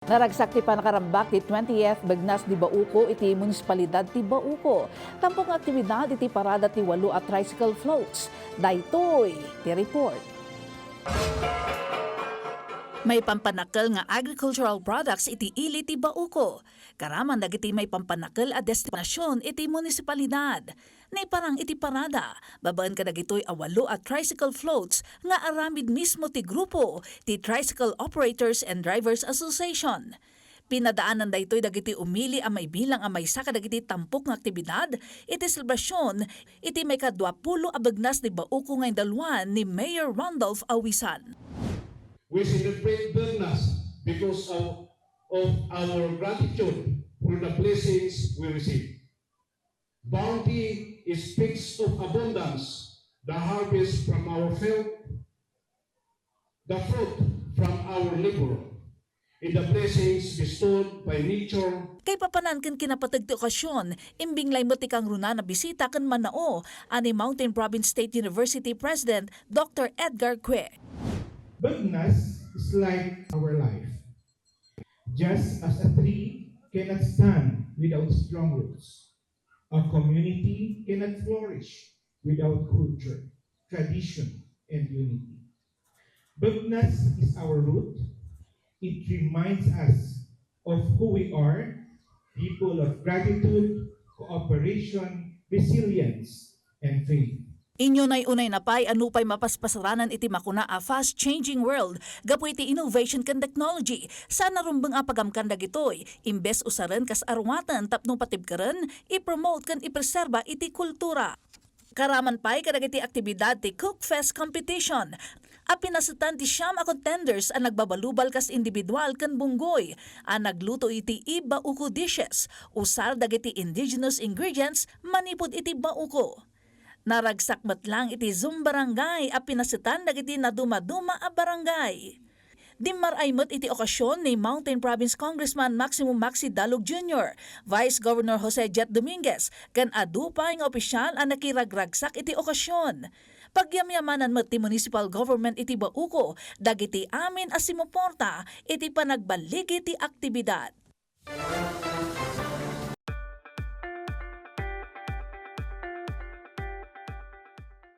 Naragsak ti panakarambak ti 20th Bagnas di Bauco iti munisipalidad ti Bauco. Tampok nga aktibidad iti parada ti 8 at tricycle floats. Daytoy ti report. May pampanakal nga agricultural products iti ili ti Bauco. Karaman dagiti may pampanakal a destinasyon iti munisipalidad. Nay parang iti parada, babaan ka dagitoy a 8 at tricycle floats nga aramid mismo ti grupo ti Tricycle Operators and Drivers Association. Pinadaanan daytoy dagiti umili a may bilang a may saka dagiti tampok nga aktibidad iti selebrasyon iti may ka-20 a Bagnas ni Bauco nga indalwan ni Mayor Randolph Awisan. We celebrate Bagnas because of our gratitude for the blessings we receive. Bounty speaks of abundance, the harvest from our field, the fruit from our labor, and the blessings bestowed by nature. Kay papanan ken kinapatag ti okasyon, imbing lay mo ti kang runa na bisita ken manao ani Mountain Province State University President Dr. Edgar Que. Bagnas is like our life. Just as a tree cannot stand without strong roots, a community cannot flourish without culture, tradition, and unity. Bagnas is our root. It reminds us of who we are, people of gratitude, cooperation, resilience, and faith. Inyo nay unay napay anupay mapaspasaranan iti makuna a fast-changing world gapu iti innovation ken technology. Sana rumbeng a pagamkan dagitoy imbes usaren kas arwatan tapno patibkaren i-promote ken ipreserba iti kultura. Karaman pay kadagiti aktibidad ti Cook Fest competition. A pinasutan ti siyam a contenders ang nagbabalubal kas individual ken bunggoy. Ang nagluto iti Bauco dishes. Usar dagiti indigenous ingredients manipod iti Bauco. Naragsak matlang iti Zoom barangay a pinasutan dagiti naduma-duma a barangay. Dimaraymot iti okasyon ni Mountain Province Congressman Maximo Maxi Dalog Jr., Vice Governor Jose Jet Dominguez, kan adupay nga opisyal ang nakiragragsak iti okasyon. Pagyamyamanan met ti municipal government iti Bauco, dagiti amin a sumuporta iti panagbaligi ti aktibidad.